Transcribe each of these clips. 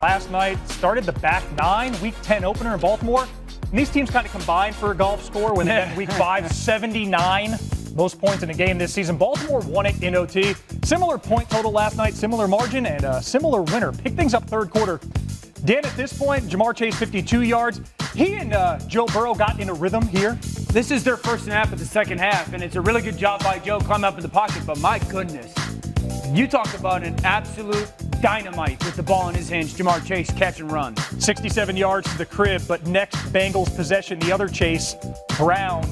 last night started the back nine, week 10 opener in Baltimore. And these teams kind of combined for a golf score when they had week 5, 79. Most points in a game this season. Baltimore won it in OT. Similar point total last night, similar margin, and a similar winner. Pick things up third quarter. Dan, at this point, Jamar Chase 52 yards. He and Joe Burrow got in a rhythm here. This is their first snap of the second half, and it's a really good job by Joe climbing up in the pocket. But my goodness, you talk about an absolute dynamite with the ball in his hands. Jamar Chase, catch and run. 67 yards to the crib, but next Bengals possession, the other Chase, Brown.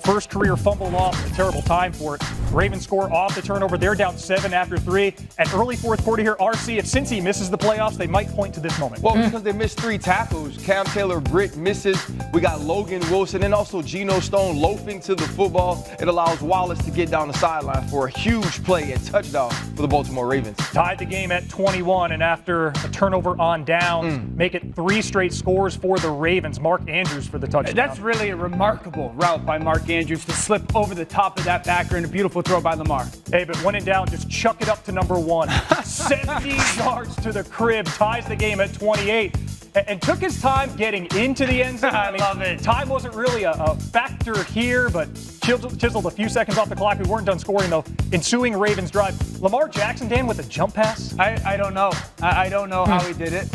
First career fumble off, a terrible time for it. Ravens score off the turnover. They're down 7 after 3. And early fourth quarter here, RC, if Cincy misses the playoffs, they might point to this moment. Well, because they missed 3 tackles. Cam Taylor-Britt misses. We got Logan Wilson and also Geno Stone loafing to the football. It allows Wallace to get down the sideline for a huge play and touchdown for the Baltimore Ravens. Tied the game at 21, and after a turnover on downs, make it 3 straight scores for the Ravens. Mark Andrews for the touchdown. That's really a remarkable route by Mark Andrews to slip over the top of that backer, and a beautiful throw by Lamar. Hey, but when in doubt, just chuck it up to number 1. 70 yards to the crib, ties the game at 28. And took his time getting into the end zone. I love it. Time wasn't really a factor here, but chiseled a few seconds off the clock. We weren't done scoring, though. Ensuing Ravens drive. Lamar Jackson, Dan, with a jump pass? I don't know. I don't know how he did it.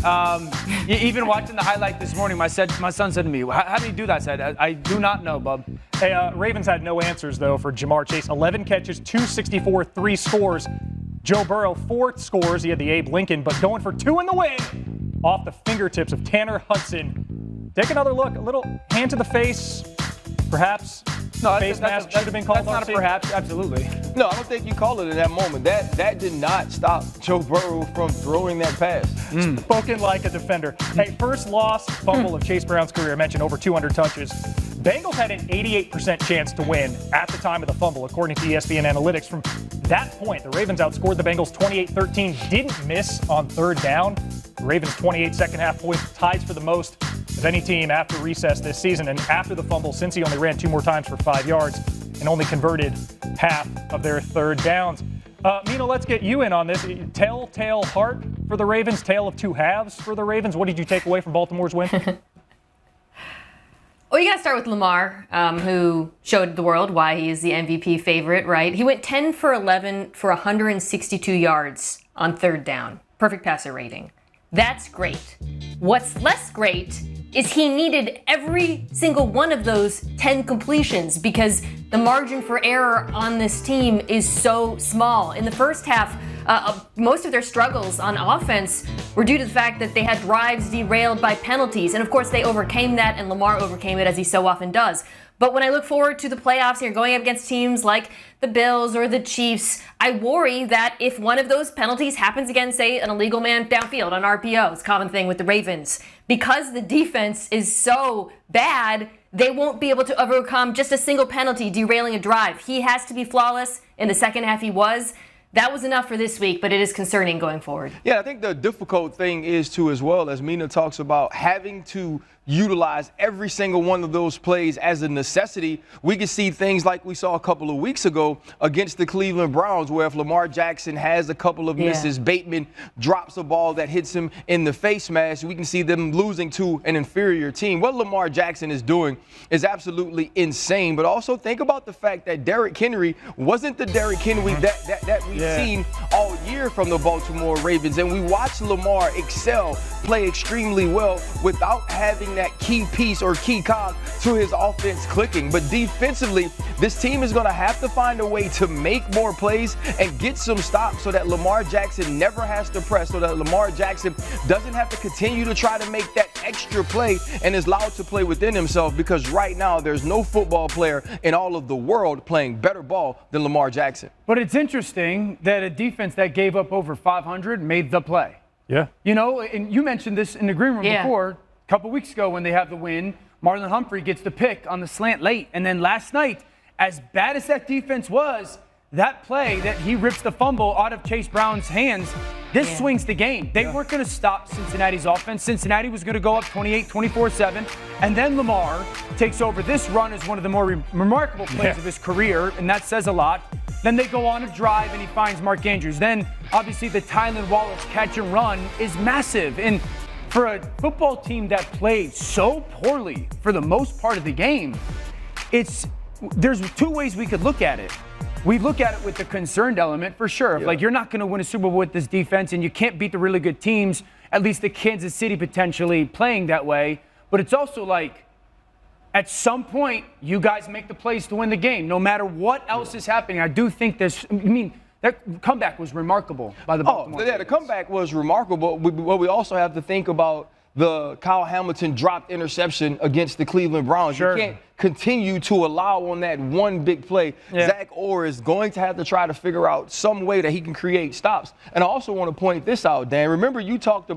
Even watching the highlight this morning, my son said to me, how did he do that? I said, I do not know, bub. Hey, Ravens had no answers, though, for Jamar Chase. 11 catches, 264, 3 scores. Joe Burrow, 4 scores. He had the Abe Lincoln, but going for 2 in the win off the fingertips of Tanner Hudson. Take another look. A little hand to the face, perhaps. No, face mask should have been called. That's not a perhaps, absolutely. No, I don't think you call it in that moment. That did not stop Joe Burrow from throwing that pass. Spoken like a defender. Hey, first loss fumble of Chase Brown's career. I mentioned over 200 touches. Bengals had an 88% chance to win at the time of the fumble, according to ESPN Analytics. From that point, the Ravens outscored the Bengals 28-13, didn't miss on third down. The Ravens' 28 second half points, ties for the most of any team after recess this season. And after the fumble, since he only ran 2 more times for 5 yards and only converted half of their third downs. Mina, let's get you in on this. Telltale heart for the Ravens, tale of 2 halves for the Ravens. What did you take away from Baltimore's win? Well, you got to start with Lamar, who showed the world why he is the MVP favorite, right? He went 10 for 11 for 162 yards on third down. Perfect passer rating. That's great. What's less great is he needed every single one of those 10 completions because the margin for error on this team is so small. In the first half, most of their struggles on offense were due to the fact that they had drives derailed by penalties. And of course, they overcame that, and Lamar overcame it as he so often does. But when I look forward to the playoffs and you're going up against teams like the Bills or the Chiefs, I worry that if one of those penalties happens against, say, an illegal man downfield on RPO, it's a common thing with the Ravens, because the defense is so bad, they won't be able to overcome just a single penalty derailing a drive. He has to be flawless. In the second half, he was. That was enough for this week, but it is concerning going forward. Yeah, I think the difficult thing is, too, as well, as Mina talks about having to utilize every single one of those plays as a necessity. We can see things like we saw a couple of weeks ago against the Cleveland Browns, where if Lamar Jackson has a couple of misses, Bateman drops a ball that hits him in the face mask, we can see them losing to an inferior team. What Lamar Jackson is doing is absolutely insane. But also think about the fact that Derrick Henry wasn't the Derrick Henry that we've seen all year from the Baltimore Ravens. And we watched Lamar excel, play extremely well without having that key piece or key cog to his offense clicking. But defensively, this team is going to have to find a way to make more plays and get some stops so that Lamar Jackson never has to press, so that Lamar Jackson doesn't have to continue to try to make that extra play and is allowed to play within himself, because right now there's no football player in all of the world playing better ball than Lamar Jackson. But it's interesting that a defense that gave up over 500 made the play. Yeah. You know, and you mentioned this in the green room before, a couple weeks ago when they have the win. Marlon Humphrey gets the pick on the slant late. And then last night, as bad as that defense was, that play that he rips the fumble out of Chase Brown's hands, this swings the game. They weren't going to stop Cincinnati's offense. Cincinnati was going to go up 28-24-7. And then Lamar takes over. This run is one of the more remarkable plays of his career, and that says a lot. Then they go on a drive, and he finds Mark Andrews. Then, obviously, the Tylan Wallace catch and run is massive. And for a football team that played so poorly for the most part of the game, there's two ways we could look at it. We look at it with the concerned element for sure. Like, you're not going to win a Super Bowl with this defense, and you can't beat the really good teams, at least the Kansas City potentially playing that way. But it's also like, at some point, you guys make the plays to win the game, no matter what else is happening. I do think that comeback was remarkable by the Baltimore Ravens. The comeback was remarkable, but we also have to think about the Kyle Hamilton dropped interception against the Cleveland Browns. Sure. You can't continue to allow on that one big play. Yeah. Zach Orr is going to have to try to figure out some way that he can create stops. And I also want to point this out, Dan. Remember, you talked about